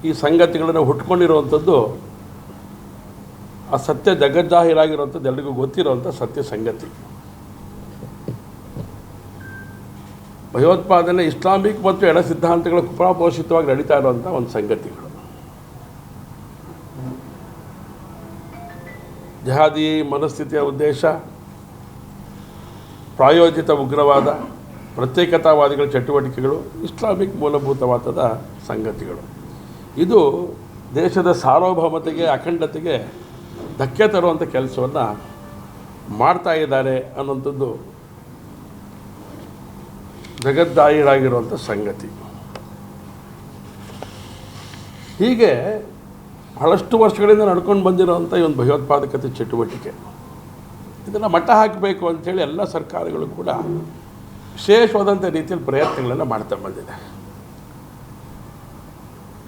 ಈ ಸಂಗತಿಗಳನ್ನು ಹುಟ್ಕೊಂಡಿರುವಂಥದ್ದು ಆ ಸತ್ಯ ಜಗಜ್ಜಾಹೀರಾಗಿರುವಂಥದ್ದು ಎಲ್ರಿಗೂ ಗೊತ್ತಿರುವಂಥ ಸತ್ಯ ಸಂಗತಿ. ಭಯೋತ್ಪಾದನೆ ಇಸ್ಲಾಮಿಕ್ ಮತ್ತು ಎಡ ಸಿದ್ಧಾಂತಗಳ ಕುಪ್ರಾಪೋಷಿತವಾಗಿ ನಡೀತಾ ಇರುವಂಥ ಒಂದು ಸಂಗತಿಗಳು. ಜಹಾದಿ ಮನಸ್ಥಿತಿಯ ಉದ್ದೇಶ, ಪ್ರಾಯೋಜಿತ ಉಗ್ರವಾದ, ಪ್ರತ್ಯೇಕತಾವಾದಿಗಳ ಚಟುವಟಿಕೆಗಳು, ಇಸ್ಲಾಮಿಕ್ ಮೂಲಭೂತವಾದದ ಸಂಗತಿಗಳು. ಇದು ದೇಶದ ಸಾರ್ವಭೌಮತೆಗೆ, ಅಖಂಡತೆಗೆ ಧಕ್ಕೆ ತರುವಂಥ ಕೆಲಸವನ್ನು ಮಾಡ್ತಾ ಇದ್ದಾರೆ ಅನ್ನೋಂಥದ್ದು ಜಗಜ್ಜಾಹೀರಾಗಿರುವಂಥ ಸಂಗತಿ. ಹೀಗೆ ಬಹಳಷ್ಟು ವರ್ಷಗಳಿಂದ ನಡ್ಕೊಂಡು ಬಂದಿರೋವಂಥ ಈ ಒಂದು ಭಯೋತ್ಪಾದಕತೆ ಚಟುವಟಿಕೆ, ಇದನ್ನು ಮಟ್ಟ ಹಾಕಬೇಕು ಅಂಥೇಳಿ ಎಲ್ಲ ಸರ್ಕಾರಗಳು ಕೂಡ ವಿಶೇಷವಾದಂಥ ರೀತಿಯಲ್ಲಿ ಪ್ರಯತ್ನಗಳನ್ನು ಮಾಡ್ತಾ ಬಂದಿದೆ.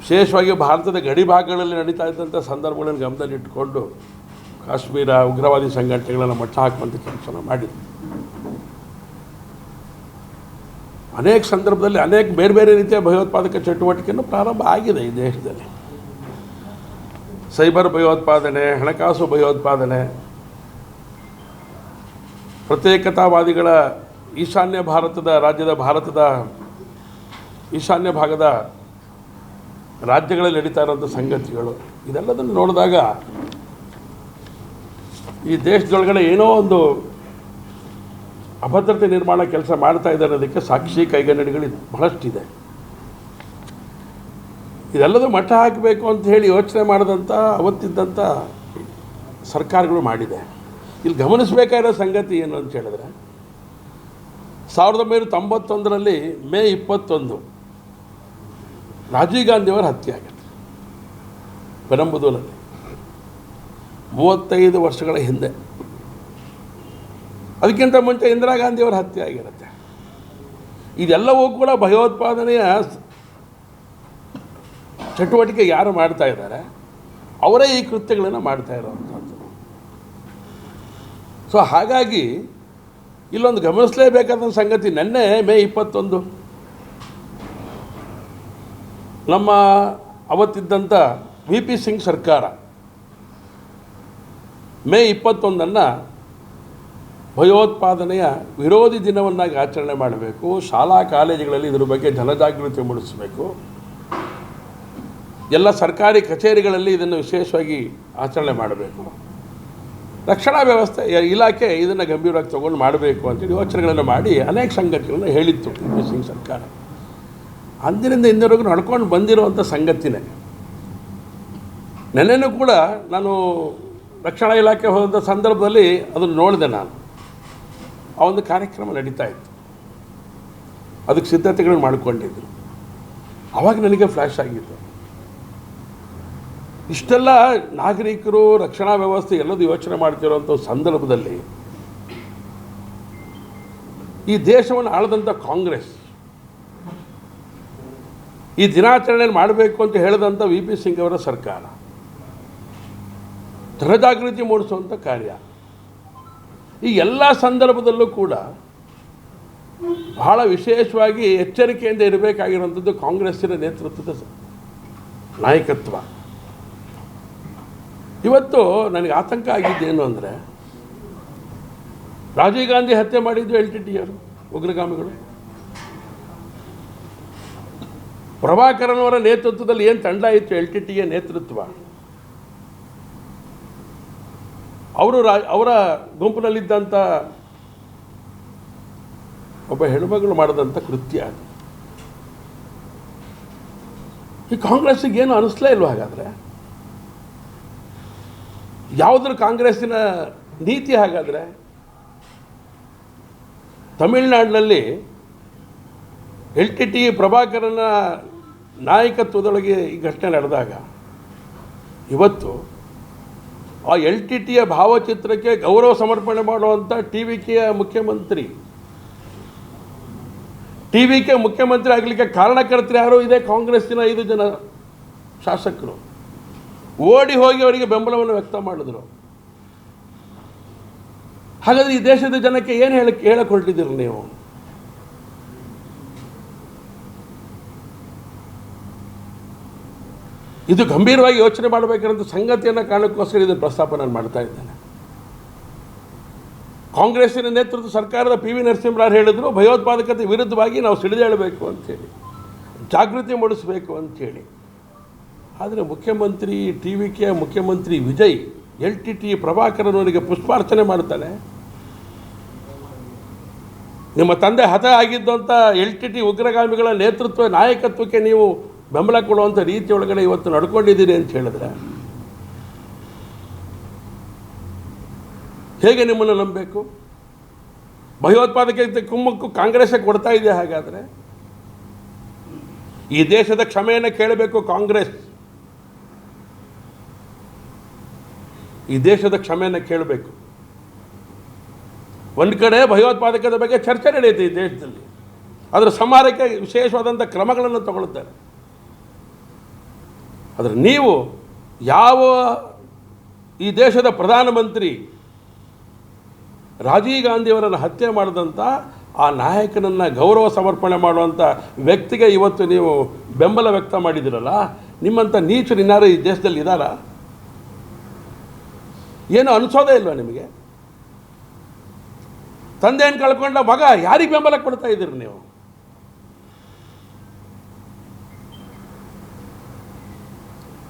ವಿಶೇಷವಾಗಿ ಭಾರತದ ಗಡಿ ಭಾಗಗಳಲ್ಲಿ ನಡೀತಾ ಇದ್ದಂಥ ಸಂದರ್ಭಗಳನ್ನು ಗಮನದಲ್ಲಿಟ್ಟುಕೊಂಡು ಕಾಶ್ಮೀರ ಉಗ್ರವಾದಿ ಸಂಘಟನೆಗಳನ್ನು ಮಟ್ಟ ಹಾಕುವಂಥ ಕೆಲಸನ ಮಾಡಿದೆ. ಅನೇಕ ಸಂದರ್ಭದಲ್ಲಿ ಅನೇಕ ಬೇರೆ ಬೇರೆ ರೀತಿಯ ಭಯೋತ್ಪಾದಕ ಚಟುವಟಿಕೆಯನ್ನು ಪ್ರಾರಂಭ ಆಗಿದೆ ಈ ದೇಶದಲ್ಲಿ. ಸೈಬರ್ ಭಯೋತ್ಪಾದನೆ, ಹಣಕಾಸು ಭಯೋತ್ಪಾದನೆ, ಪ್ರತ್ಯೇಕತಾವಾದಿಗಳ ಭಾರತದ ಈಶಾನ್ಯ ಭಾಗದ ರಾಜ್ಯಗಳಲ್ಲಿ ನಡೀತಾ ಇರೋಂಥ ಸಂಗತಿಗಳು, ಇದೆಲ್ಲದನ್ನು ನೋಡಿದಾಗ ಈ ದೇಶದೊಳಗಡೆ ಏನೋ ಒಂದು ಅಭದ್ರತೆ ನಿರ್ಮಾಣ ಕೆಲಸ ಮಾಡ್ತಾ ಇದ್ದಾರೆ ಅದಕ್ಕೆ ಸಾಕ್ಷಿ ಕೈಗನ್ನಡಿಗಳು ಬಹಳಷ್ಟಿದೆ. ಇದೆಲ್ಲದೂ ಮಟ್ಟ ಹಾಕಬೇಕು ಅಂತ ಹೇಳಿ ಯೋಚನೆ ಮಾಡಿದಂಥ ಅವತ್ತಿದ್ದಂಥ ಸರ್ಕಾರಗಳು ಮಾಡಿದೆ. ಇಲ್ಲಿ ಗಮನಿಸಬೇಕಾಗಿರೋ ಸಂಗತಿ ಏನು ಅಂತ ಹೇಳಿದ್ರೆ, 1991ರಲ್ಲಿ ಮೇ 21 ರಾಜೀವ್ ಗಾಂಧಿಯವರ ಹತ್ಯೆ ಆಗುತ್ತೆ ಪೆರಂಬದೂರಲ್ಲಿ, 35 ವರ್ಷಗಳ ಹಿಂದೆ. ಅದಕ್ಕಿಂತ ಮುಂಚೆ ಇಂದಿರಾ ಗಾಂಧಿಯವರ ಹತ್ಯೆ ಆಗಿರುತ್ತೆ. ಇದೆಲ್ಲವೂ ಕೂಡ ಭಯೋತ್ಪಾದನೆಯ ಚಟುವಟಿಕೆ ಯಾರು ಮಾಡ್ತಾ ಇದ್ದಾರೆ ಅವರೇ ಈ ಕೃತ್ಯಗಳನ್ನು ಮಾಡ್ತಾ ಇರೋವಂಥದ್ದು. ಸೊ ಹಾಗಾಗಿ ಇಲ್ಲೊಂದು ಗಮನಿಸಲೇಬೇಕಾದ ಸಂಗತಿ, ನಿನ್ನೆ ಮೇ 21 ನಮ್ಮ ಅವತ್ತಿದ್ದಂಥ VP ಸಿಂಗ್ ಸರ್ಕಾರ ಮೇ 21 ಭಯೋತ್ಪಾದನೆಯ ವಿರೋಧಿ ದಿನವನ್ನಾಗಿ ಆಚರಣೆ ಮಾಡಬೇಕು, ಶಾಲಾ ಕಾಲೇಜುಗಳಲ್ಲಿ ಇದರ ಬಗ್ಗೆ ಜನಜಾಗೃತಿ ಮೂಡಿಸಬೇಕು, ಎಲ್ಲ ಸರ್ಕಾರಿ ಕಚೇರಿಗಳಲ್ಲಿ ಇದನ್ನು ವಿಶೇಷವಾಗಿ ಆಚರಣೆ ಮಾಡಬೇಕು, ರಕ್ಷಣಾ ವ್ಯವಸ್ಥೆ ಇಲಾಖೆ ಇದನ್ನು ಗಂಭೀರವಾಗಿ ತಗೊಂಡು ಮಾಡಬೇಕು ಅಂತೇಳಿ ಯೋಚನೆಗಳನ್ನು ಮಾಡಿ ಅನೇಕ ಸಂಗತಿಗಳನ್ನು ಹೇಳಿತ್ತು VP ಸಿಂಗ್ ಸರ್ಕಾರ. ಅಂದಿನಿಂದ ಇಂದಿವರೆಗೂ ನಡ್ಕೊಂಡು ಬಂದಿರುವಂಥ ಸಂಗತಿನೇ. ನೆನ್ನೆನೂ ಕೂಡ ನಾನು ರಕ್ಷಣಾ ಇಲಾಖೆ ಹೋದಂಥ ಸಂದರ್ಭದಲ್ಲಿ ಅದನ್ನು ನೋಡಿದೆ. ನಾನು ಆ ಒಂದು ಕಾರ್ಯಕ್ರಮ ನಡೀತಾ ಇತ್ತು, ಅದಕ್ಕೆ ಸಿದ್ಧತೆಗಳನ್ನು ಮಾಡಿಕೊಂಡಿದ್ದು. ಆವಾಗ ನನಗೆ ಫ್ಲ್ಯಾಶ್ ಆಗಿತ್ತು, ಇಷ್ಟೆಲ್ಲ ನಾಗರಿಕರು ರಕ್ಷಣಾ ವ್ಯವಸ್ಥೆ ಎಲ್ಲದೂ ಯೋಚನೆ ಮಾಡ್ತಿರೋಂಥ ಸಂದರ್ಭದಲ್ಲಿ ಈ ದೇಶವನ್ನು ಆಳದಂಥ ಕಾಂಗ್ರೆಸ್ ಈ ದಿನಾಚರಣೆಯನ್ನು ಮಾಡಬೇಕು ಅಂತ ಹೇಳಿದಂಥ VP ಸಿಂಗ್ ಅವರ ಸರ್ಕಾರ ಜನಜಾಗೃತಿ ಮೂಡಿಸುವಂಥ ಕಾರ್ಯ, ಈ ಎಲ್ಲ ಸಂದರ್ಭದಲ್ಲೂ ಕೂಡ ಬಹಳ ವಿಶೇಷವಾಗಿ ಎಚ್ಚರಿಕೆಯಿಂದ ಇರಬೇಕಾಗಿರುವಂಥದ್ದು ಕಾಂಗ್ರೆಸ್ಸಿನ ನೇತೃತ್ವದ ನಾಯಕತ್ವ. ಇವತ್ತು ನನಗೆ ಆತಂಕ ಆಗಿದ್ದೇನು ಅಂದರೆ, ರಾಜೀವ್ ಗಾಂಧಿ ಹತ್ಯೆ ಮಾಡಿದ್ದು LTTEಯವರು, ಉಗ್ರಗಾಮಿಗಳು. ಪ್ರಭಾಕರನ್ ಅವರ ನೇತೃತ್ವದಲ್ಲಿ ಏನು ತಂಡ ಇತ್ತು LTTE ನೇತೃತ್ವ, ಅವರ ಗುಂಪಿನಲ್ಲಿದ್ದಂಥ ಒಬ್ಬ ಹೆಣ್ಮಗಳು ಮಾಡಿದಂಥ ಕೃತ್ಯ ಅದು. ಈ ಕಾಂಗ್ರೆಸ್ಸಿಗೆ ಏನು ಅನಿಸ್ಲೇ ಇಲ್ವ? ಹಾಗಾದರೆ ಯಾವುದ್ರ ಕಾಂಗ್ರೆಸ್ಸಿನ ನೀತಿ? ಹಾಗಾದರೆ ತಮಿಳುನಾಡಿನಲ್ಲಿ LTTE ಪ್ರಭಾಕರನ ನಾಯಕತ್ವದೊಳಗೆ ಈ ಘಟನೆ ನಡೆದಾಗ ಇವತ್ತು ಆ LTTE ಭಾವಚಿತ್ರಕ್ಕೆ ಗೌರವ ಸಮರ್ಪಣೆ ಮಾಡುವಂಥ TVKಯ ಮುಖ್ಯಮಂತ್ರಿ, TVK ಮುಖ್ಯಮಂತ್ರಿ ಆಗಲಿಕ್ಕೆ ಕಾರಣಕರ್ತರು ಯಾರು? ಇದೇ ಕಾಂಗ್ರೆಸ್ಸಿನ 5 ಜನ ಶಾಸಕರು ಓಡಿ ಹೋಗಿ ಅವರಿಗೆ ಬೆಂಬಲವನ್ನು ವ್ಯಕ್ತ ಮಾಡಿದರು. ಹಾಗಾದರೆ ಈ ದೇಶದ ಜನಕ್ಕೆ ಏನು ಹೇಳಕ್ಕೆ ಹೊರಟಿದ್ದೀರಿ ನೀವು? ಇದು ಗಂಭೀರವಾಗಿ ಯೋಚನೆ ಮಾಡಬೇಕಿರೋಂಥ ಸಂಗತಿಯನ್ನು ಕಾರಣಕ್ಕೋಸ್ಕರ ಇದನ್ನು ಪ್ರಸ್ತಾಪ ನಾನು ಮಾಡ್ತಾ ಇದ್ದೇನೆ. ಕಾಂಗ್ರೆಸ್ಸಿನ ನೇತೃತ್ವ ಸರ್ಕಾರದ ಪಿ ವಿ ನರಸಿಂಹರಾವ್ ಹೇಳಿದ್ರು, ಭಯೋತ್ಪಾದಕತೆ ವಿರುದ್ಧವಾಗಿ ನಾವು ಸಿಡಿದೇಳಬೇಕು ಅಂಥೇಳಿ, ಜಾಗೃತಿ ಮೂಡಿಸಬೇಕು ಅಂಥೇಳಿ. ಆದರೆ ಮುಖ್ಯಮಂತ್ರಿ TVK ಮುಖ್ಯಮಂತ್ರಿ ವಿಜಯ್ LTT ಪ್ರಭಾಕರನವರಿಗೆ ಪುಷ್ಪಾರ್ಚನೆ ಮಾಡ್ತಾನೆ. ನಿಮ್ಮ ತಂದೆ ಹತ ಆಗಿದ್ದಂಥ LTT ಉಗ್ರಗಾಮಿಗಳ ನೇತೃತ್ವ ನಾಯಕತ್ವಕ್ಕೆ ನೀವು ಬೆಂಬಲ ಕೊಡುವಂಥ ರೀತಿಯೊಳಗಡೆ ಇವತ್ತು ನಡ್ಕೊಂಡಿದ್ದೀರಿ ಅಂತ ಹೇಳಿದ್ರೆ ಹೇಗೆ ನಿಮ್ಮನ್ನು ನಂಬಬೇಕು? ಭಯೋತ್ಪಾದಕತೆ ಕುಮ್ಮಕ್ಕು ಕಾಂಗ್ರೆಸ್ಸೇ ಕೊಡ್ತಾ ಇದೆ. ಹಾಗಾದರೆ ಈ ದೇಶದ ಕ್ಷಮೆಯನ್ನು ಕೇಳಬೇಕು ಕಾಂಗ್ರೆಸ್. ಈ ದೇಶದ ಕ್ಷಮೆಯನ್ನು ಕೇಳಬೇಕು. ಒಂದು ಕಡೆ ಭಯೋತ್ಪಾದಕದ ಬಗ್ಗೆ ಚರ್ಚೆ ನಡೆಯುತ್ತೆ ಈ ದೇಶದಲ್ಲಿ, ಅದರ ಸಂಹಾರಕ್ಕೆ ವಿಶೇಷವಾದಂಥ ಕ್ರಮಗಳನ್ನು ತಗೊಳ್ತಾರೆ. ಆದರೆ ನೀವು ಯಾವ ಈ ದೇಶದ ಪ್ರಧಾನಮಂತ್ರಿ ರಾಜೀವ್ ಗಾಂಧಿಯವರನ್ನು ಹತ್ಯೆ ಮಾಡಿದಂಥ ಆ ನಾಯಕನನ್ನು ಗೌರವ ಸಮರ್ಪಣೆ ಮಾಡುವಂಥ ವ್ಯಕ್ತಿಗೆ ಇವತ್ತು ನೀವು ಬೆಂಬಲ ವ್ಯಕ್ತ ಮಾಡಿದಿರಲ್ಲ, ನಿಮ್ಮಂಥ ನೀಚರು ಇನ್ನಾರು ಈ ದೇಶದಲ್ಲಿ ಇದ್ದಾರಾ? ಏನು ಅನಿಸೋದೇ ಇಲ್ವಾ ನಿಮಗೆ? ತಂದೆಯನ್ನು ಕಳ್ಕೊಂಡ ಮಗ ಯಾರಿಗೆ ಬೆಂಬಲ ಕೊಡ್ತಾ ಇದ್ದೀರಿ ನೀವು?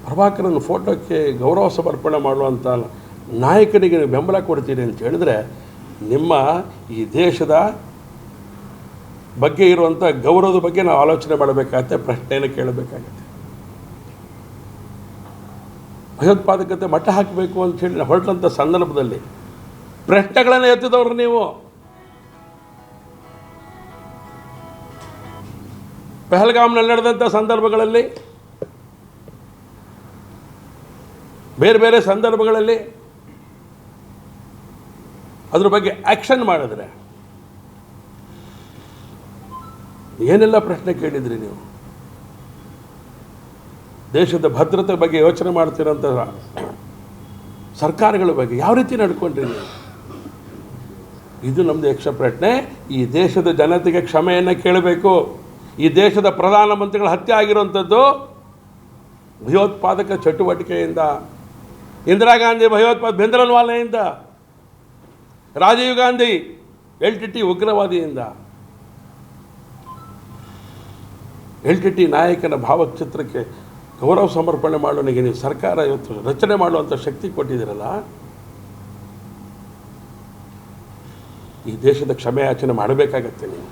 ಪ್ರಭಾಕರನ್ ಫೋಟೋಕ್ಕೆ ಗೌರವ ಸಮರ್ಪಣೆ ಮಾಡುವಂಥ ನಾಯಕನಿಗೆ ನೀವು ಬೆಂಬಲ ಕೊಡ್ತೀರಿ ಅಂತ ಹೇಳಿದ್ರೆ ನಿಮ್ಮ ಈ ದೇಶದ ಬಗ್ಗೆ ಇರುವಂಥ ಗೌರವದ ಬಗ್ಗೆ ನಾವು ಆಲೋಚನೆ ಮಾಡಬೇಕಾಗತ್ತೆ, ಪ್ರಶ್ನೆಯನ್ನು ಕೇಳಬೇಕಾಗತ್ತೆ. ಭಯೋತ್ಪಾದಕತೆ ಮಟ್ಟ ಹಾಕಬೇಕು ಅಂತ ಹೇಳಿ ಹೊರಟಂಥ ಸಂದರ್ಭದಲ್ಲಿ ಪ್ರಶ್ನೆಗಳನ್ನು ಎತ್ತಿದವರು ನೀವು. ಪಹಲ್ಗಾಮ್ನಲ್ಲಿ ನಡೆದಂಥ ಸಂದರ್ಭಗಳಲ್ಲಿ, ಬೇರೆ ಬೇರೆ ಸಂದರ್ಭಗಳಲ್ಲಿ ಅದ್ರ ಬಗ್ಗೆ ಆ್ಯಕ್ಷನ್ ಮಾಡಿದ್ರೆ ಏನೆಲ್ಲ ಪ್ರಶ್ನೆ ಕೇಳಿದ್ರಿ ನೀವು? ದೇಶದ ಭದ್ರತೆ ಬಗ್ಗೆ ಯೋಚನೆ ಮಾಡ್ತಿರೋಂಥ ಸರ್ಕಾರಗಳ ಬಗ್ಗೆ ಯಾವ ರೀತಿ ನಡ್ಕೊಂಡ್ರಿ ನೀವು? ಇದು ನಮ್ಮದು ಯಕ್ಷ ಪ್ರಶ್ನೆ. ಈ ದೇಶದ ಜನತೆಗೆ ಕ್ಷಮೆಯನ್ನು ಕೇಳಬೇಕು. ಈ ದೇಶದ ಪ್ರಧಾನಮಂತ್ರಿಗಳ ಹತ್ಯೆ ಆಗಿರುವಂಥದ್ದು ಭಯೋತ್ಪಾದಕ ಚಟುವಟಿಕೆಯಿಂದ, ಇಂದಿರಾ ಗಾಂಧಿ ಭಿಂದ್ರನ್ವಾಲೆಯಿಂದ, ರಾಜೀವ್ ಗಾಂಧಿ LTT ಉಗ್ರವಾದಿಯಿಂದ. LTT ನಾಯಕನ ಭಾವಚಿತ್ರಕ್ಕೆ ಗೌರವ ಸಮರ್ಪಣೆ ಮಾಡೋನಿಗೆ ನೀವು ಸರ್ಕಾರ ಇವತ್ತು ರಚನೆ ಮಾಡುವಂಥ ಶಕ್ತಿ ಕೊಟ್ಟಿದ್ದೀರಲ್ಲ, ಈ ದೇಶದ ಕ್ಷಮೆಯಾಚನೆ ಮಾಡಬೇಕಾಗತ್ತೆ ನೀವು.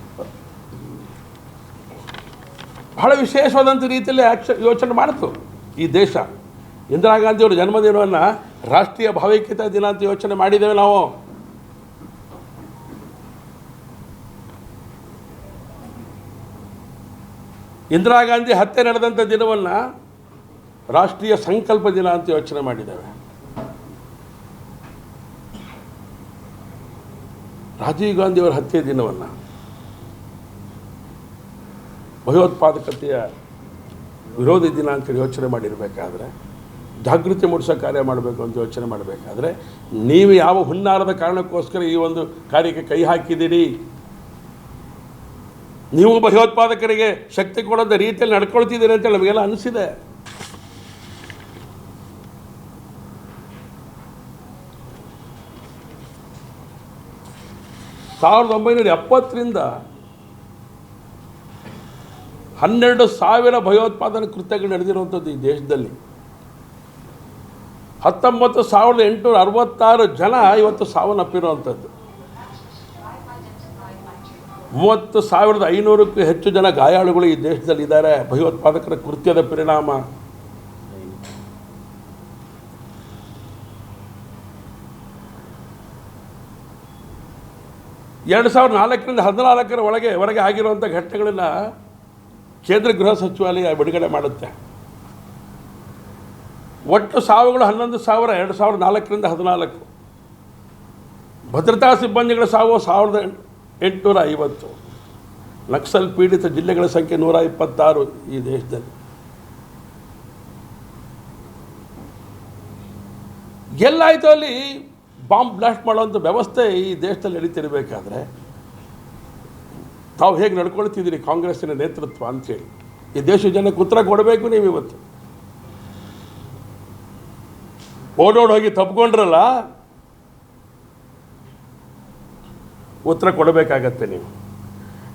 ಬಹಳ ವಿಶೇಷವಾದಂಥ ರೀತಿಯಲ್ಲಿ ಯೋಚನೆ ಮಾಡಿತು ಈ ದೇಶ. ಇಂದಿರಾ ಗಾಂಧಿಯವರ ಜನ್ಮದಿನವನ್ನು ರಾಷ್ಟ್ರೀಯ ಭಾವೈಕ್ಯತಾ ದಿನ ಅಂತ ಯೋಚನೆ ಮಾಡಿದ್ದೇವೆ ನಾವು. ಇಂದಿರಾ ಗಾಂಧಿ ಹತ್ಯೆ ನಡೆದಂಥ ದಿನವನ್ನು ರಾಷ್ಟ್ರೀಯ ಸಂಕಲ್ಪ ದಿನ ಅಂತ ಯೋಚನೆ ಮಾಡಿದ್ದೇವೆ. ರಾಜೀವ್ ಗಾಂಧಿಯವರ ಹತ್ಯೆ ದಿನವನ್ನು ಭಯೋತ್ಪಾದಕತೆಯ ವಿರೋಧಿ ದಿನ ಅಂತೇಳಿ ಯೋಚನೆ ಮಾಡಿರಬೇಕಾದ್ರೆ, ಜಾಗೃತಿ ಮೂಡಿಸೋ ಕಾರ್ಯ ಮಾಡಬೇಕು ಅಂತ ಯೋಚನೆ ಮಾಡಬೇಕಾದ್ರೆ, ನೀವು ಯಾವ ಹುನ್ನಾರದ ಕಾರಣಕ್ಕೋಸ್ಕರ ಈ ಒಂದು ಕಾರ್ಯಕ್ಕೆ ಕೈ ಹಾಕಿದ್ದೀರಿ? ನೀವು ಭಯೋತ್ಪಾದಕರಿಗೆ ಶಕ್ತಿ ಕೊಡೋದ ರೀತಿಯಲ್ಲಿ ನಡ್ಕೊಳ್ತಿದ್ದೀರಿ ಅಂತೇಳಿ ನಮಗೆಲ್ಲ ಅನಿಸಿದೆ. ಸಾವಿರದ 1970ರಿಂದ 12,000 ಭಯೋತ್ಪಾದನಾ ಕೃತ್ಯಗಳು ನಡೆದಿರುವಂಥದ್ದು ಈ ದೇಶದಲ್ಲಿ. 19,866 ಜನ ಇವತ್ತು ಸಾವನ್ನಪ್ಪಿರುವಂಥದ್ದು. 30,500ಕ್ಕೂ ಹೆಚ್ಚು ಜನ ಗಾಯಾಳುಗಳು ಈ ದೇಶದಲ್ಲಿ ಇದ್ದಾರೆ ಭಯೋತ್ಪಾದಕರ ಕೃತ್ಯದ ಪರಿಣಾಮ. ಎರಡು 2004ರಿಂದ 2014 ಹೊರಗೆ ಆಗಿರುವಂಥ ಘಟನೆಗಳನ್ನು ಕೇಂದ್ರ ಗೃಹ ಸಚಿವಾಲಯ ಬಿಡುಗಡೆ ಮಾಡುತ್ತೆ. ಒಟ್ಟು ಸಾವುಗಳು 11,000 2004ರಿಂದ 2014. ಭದ್ರತಾ ಸಿಬ್ಬಂದಿಗಳ ಸಾವು 1,850. ನಕ್ಸಲ್ ಪೀಡಿತ ಜಿಲ್ಲೆಗಳ ಸಂಖ್ಯೆ 126 ಈ ದೇಶದಲ್ಲಿ. ಎಲ್ಲಾಯಿತು ಅಲ್ಲಿ ಬಾಂಬ್ ಬ್ಲಾಸ್ಟ್ ಮಾಡುವಂಥ ವ್ಯವಸ್ಥೆ ಈ ದೇಶದಲ್ಲಿ ನಡೀತಿರಬೇಕಾದ್ರೆ ತಾವು ಹೇಗೆ ನಡ್ಕೊಳ್ತಿದ್ದೀರಿ ಕಾಂಗ್ರೆಸ್ಸಿನ ನೇತೃತ್ವ ಅಂಥೇಳಿ ಈ ದೇಶದ ಜನಕ್ಕೆ ಉತ್ತರ ಕೊಡಬೇಕು ನೀವು ಇವತ್ತು. ಓಡೋಡಿ ತಪ್ಪಿಕೊಂಡ್ರಲ್ಲ, ಉತ್ತರ ಕೊಡಬೇಕಾಗತ್ತೆ ನೀವು.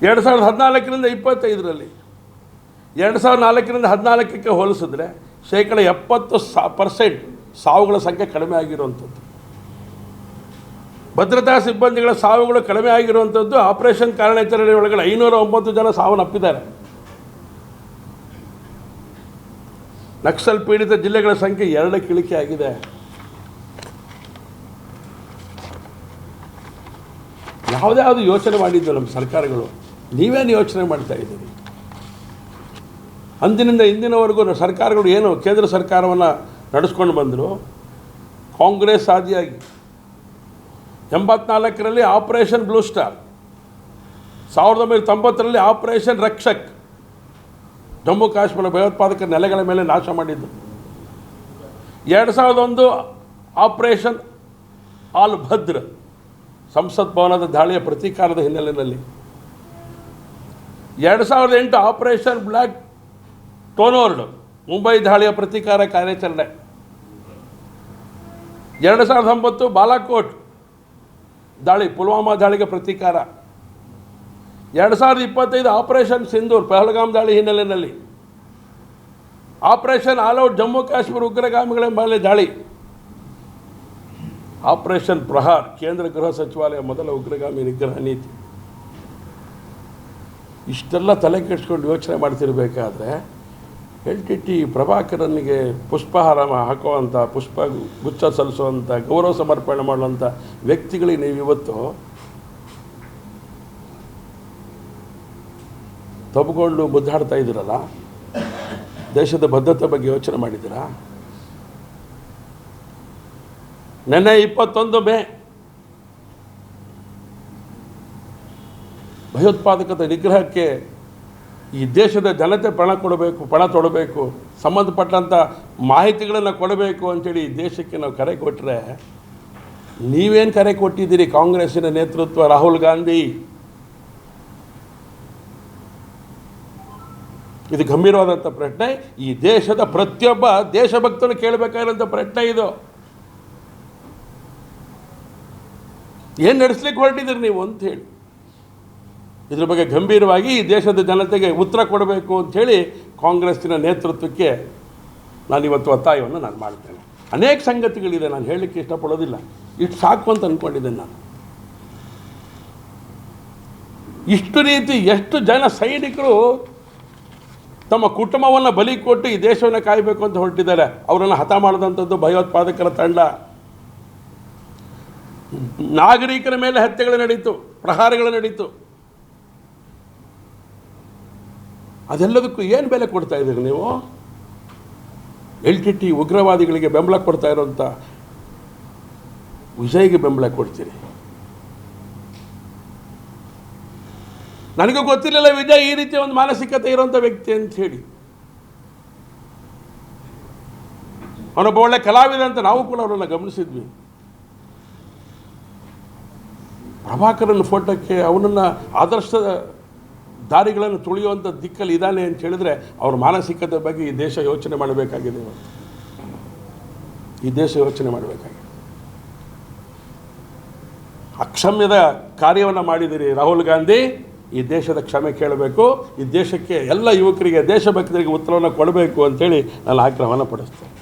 2014ರಿಂದ 25ರಲ್ಲಿ 2004ರಿಂದ 14ಕ್ಕೆ ಹೋಲಿಸಿದ್ರೆ 70% ಸಾವುಗಳ ಸಂಖ್ಯೆ ಕಡಿಮೆ ಆಗಿರುವಂಥದ್ದು. ಭದ್ರತಾ ಸಿಬ್ಬಂದಿಗಳ ಸಾವುಗಳು ಕಡಿಮೆ ಆಗಿರುವಂಥದ್ದು. ಆಪರೇಷನ್ ಕಾರ್ಯಾಚರಣೆ ಒಳಗಡೆ 509 ಜನ ಸಾವನ್ನಪ್ಪಿದ್ದಾರೆ. ನಕ್ಸಲ್ ಪೀಡಿತ ಜಿಲ್ಲೆಗಳ ಸಂಖ್ಯೆ 2ಕ್ಕೆ ಇಳಿಕೆ ಆಗಿದೆ. ಯಾವುದ್ಯಾವುದು ಯೋಚನೆ ಮಾಡಿದ್ದು ನಮ್ಮ ಸರ್ಕಾರಗಳು? ನೀವೇನು ಯೋಚನೆ ಮಾಡ್ತಾ ಇದ್ದೀರಿ? ಅಂದಿನಿಂದ ಇಂದಿನವರೆಗೂ ಸರ್ಕಾರಗಳು ಏನು ಕೇಂದ್ರ ಸರ್ಕಾರವನ್ನು ನಡೆಸ್ಕೊಂಡು ಬಂದರು. ಕಾಂಗ್ರೆಸ್ ಆದಿಯಾಗಿ 84ರಲ್ಲಿ ಆಪರೇಷನ್ ಬ್ಲೂ ಸ್ಟಾರ್, 1990ರಲ್ಲಿ ಆಪರೇಷನ್ ರಕ್ಷಕ್, ಜಮ್ಮು ಕಾಶ್ಮೀರ ಭಯೋತ್ಪಾದಕ ನೆಲೆಗಳ ಮೇಲೆ ನಾಶ ಮಾಡಿದ್ದು. 2001 ಆಪರೇಷನ್ ಆಲ್ ಭದ್ರ, ಸಂಸತ್ ಭವನದ ದಾಳಿಯ ಪ್ರತೀಕಾರದ ಹಿನ್ನೆಲೆಯಲ್ಲಿ. 2008 ಆಪರೇಷನ್ ಬ್ಲ್ಯಾಕ್ ಟೋನೋರ್ಡ್, ಮುಂಬೈ ದಾಳಿಯ ಪ್ರತೀಕಾರ ಕಾರ್ಯಾಚರಣೆ. 2009 ಬಾಲಾಕೋಟ್ ದಾಳಿ, ಪುಲ್ವಾಮಾ ದಾಳಿಗೆ ಪ್ರತೀಕಾರ. 2025 ಆಪರೇಷನ್ ಸಿಂಧೂರ್, ಪಹಲ್ಗಾಮ್ ದಾಳಿ ಹಿನ್ನೆಲೆಯಲ್ಲಿ. Operation all out, Jammu Kashmir ಉಗ್ರಗಾಮಿಗಳ ಮೇಲೆ ದಾಳಿ. ಆಪರೇಷನ್ ಪ್ರಹಾರ್, ಕೇಂದ್ರ ಗೃಹ ಸಚಿವಾಲಯ ಮೊದಲ ಉಗ್ರಗಾಮಿ ನಿಗ್ರಹ ನೀತಿ. ಇಷ್ಟೆಲ್ಲ ತಲೆ ಕೆಡಿಸ್ಕೊಂಡು ಯೋಚನೆ ಮಾಡ್ತಿರ್ಬೇಕಾದ್ರೆ LTT ಪ್ರಭಾಕರನಿಗೆ ಪುಷ್ಪಹಾರ ಹಾಕುವಂಥ, ಪುಷ್ಪ ಗುಚ್ಛ ಸಲ್ಲಿಸುವಂಥ, ಗೌರವ ಸಮರ್ಪಣೆ ಮಾಡುವಂಥ ವ್ಯಕ್ತಿಗಳಿಗೆ ನೀವು ಇವತ್ತು ತಬ್ಕೊಂಡು ಮುದ್ದಾಡ್ತಾ ಇದ್ದೀರಲ್ಲ. ದೇಶದ ಭದ್ರತೆ ಬಗ್ಗೆ ಯೋಚನೆ ಮಾಡಿದ್ದೀರಾ? ನೆನ್ನೆ 21 ಮೇ ಭಯೋತ್ಪಾದಕದ ನಿಗ್ರಹಕ್ಕೆ ಈ ದೇಶದ ಜನತೆ ಪಣ ತೊಡಬೇಕು, ಸಂಬಂಧಪಟ್ಟಂಥ ಮಾಹಿತಿಗಳನ್ನು ಕೊಡಬೇಕು ಅಂಥೇಳಿ ಈ ದೇಶಕ್ಕೆ ನಾವು ಕರೆ ಕೊಟ್ಟರೆ, ನೀವೇನು ಕರೆ ಕೊಟ್ಟಿದ್ದೀರಿ? ಕಾಂಗ್ರೆಸ್ಸಿನ ನೇತೃತ್ವ, ರಾಹುಲ್ ಗಾಂಧಿ. ಇದು ಗಂಭೀರವಾದಂಥ ಪ್ರಶ್ನೆ. ಈ ದೇಶದ ಪ್ರತಿಯೊಬ್ಬ ದೇಶಭಕ್ತನು ಕೇಳಬೇಕಾಗಿರೋಂಥ ಪ್ರಶ್ನೆ ಇದು. ಏನು ನಡೆಸ್ಲಿಕ್ಕೆ ಹೊರಟಿದ್ದೀರಿ ನೀವು ಅಂತ ಹೇಳಿ, ಇದ್ರ ಬಗ್ಗೆ ಗಂಭೀರವಾಗಿ ಈ ದೇಶದ ಜನತೆಗೆ ಉತ್ತರ ಕೊಡಬೇಕು ಅಂಥೇಳಿ ಕಾಂಗ್ರೆಸ್ಸಿನ ನೇತೃತ್ವಕ್ಕೆ ನಾನಿವತ್ತು ಒತ್ತಾಯವನ್ನು ನಾನು ಮಾಡ್ತೇನೆ. ಅನೇಕ ಸಂಗತಿಗಳಿದೆ, ನಾನು ಹೇಳಲಿಕ್ಕೆ ಇಷ್ಟಪಡೋದಿಲ್ಲ. ಇಷ್ಟು ಸಾಕು ಅಂತ ಅಂದ್ಕೊಂಡಿದ್ದೇನೆ ನಾನು. ಇಷ್ಟು ರೀತಿ ಎಷ್ಟು ಜನ ಸೈನಿಕರು ತಮ್ಮ ಕುಟುಂಬವನ್ನು ಬಲಿ ಕೊಟ್ಟು ಈ ದೇಶವನ್ನು ಕಾಯಬೇಕು ಅಂತ ಹೊರಟಿದ್ದಾರೆ. ಅವರನ್ನು ಹತ ಮಾಡಿದಂಥದ್ದು ಭಯೋತ್ಪಾದಕರ ತಂಡ. ನಾಗರಿಕರ ಮೇಲೆ ಹತ್ಯೆಗಳು ನಡೀತು, ಪ್ರಹಾರಗಳು ನಡೀತು. ಅದೆಲ್ಲದಕ್ಕೂ ಏನು ಬೆಲೆ ಕೊಡ್ತಾ ಇದ್ದೀರಿ ನೀವು? LTT ಉಗ್ರವಾದಿಗಳಿಗೆ ಬೆಂಬಲ ಕೊಡ್ತಾ ಇರೋಂಥ ವಿಜಯ್ಗೆ ಬೆಂಬಲ ಕೊಡ್ತೀರಿ. ನನಗೂ ಗೊತ್ತಿರಲಿಲ್ಲ ವಿಜಯ್ ಈ ರೀತಿಯ ಒಂದು ಮಾನಸಿಕತೆ ಇರೋಂಥ ವ್ಯಕ್ತಿ ಅಂತ ಹೇಳಿ. ಅವನೊಬ್ಬ ಒಳ್ಳೆ ಕಲಾವಿದ ಅಂತ ನಾವು ಕೂಡ ಅವರನ್ನು ಗಮನಿಸಿದ್ವಿ. ಪ್ರಭಾಕರನ ಫೋಟೋಕ್ಕೆ ಅವನನ್ನು ಆದರ್ಶದ ದಾರಿಗಳನ್ನು ತುಳಿಯುವಂಥ ದಿಕ್ಕಲ್ಲಿ ಇದ್ದಾನೆ ಅಂತ ಹೇಳಿದ್ರೆ ಅವ್ರ ಮಾನಸಿಕತೆ ಬಗ್ಗೆ ಈ ದೇಶ ಯೋಚನೆ ಮಾಡಬೇಕಾಗಿದೆ. ಈ ದೇಶ ಯೋಚನೆ ಮಾಡಬೇಕಾಗಿದೆ. ಅಕ್ಷಮ್ಯದ ಕಾರ್ಯವನ್ನು ಮಾಡಿದಿರಿ ರಾಹುಲ್ ಗಾಂಧಿ. ಈ ದೇಶದ ಕ್ಷಮೆ ಕೇಳಬೇಕು. ಈ ದೇಶಕ್ಕೆ ಎಲ್ಲ ಯುವಕರಿಗೆ, ದೇಶಭಕ್ತರಿಗೆ ಉತ್ತರವನ್ನು ಕೊಡಬೇಕು ಅಂತೇಳಿ ನಾನು ಆಗ್ರಹವನ್ನು ಪಡಿಸ್ತೇನೆ.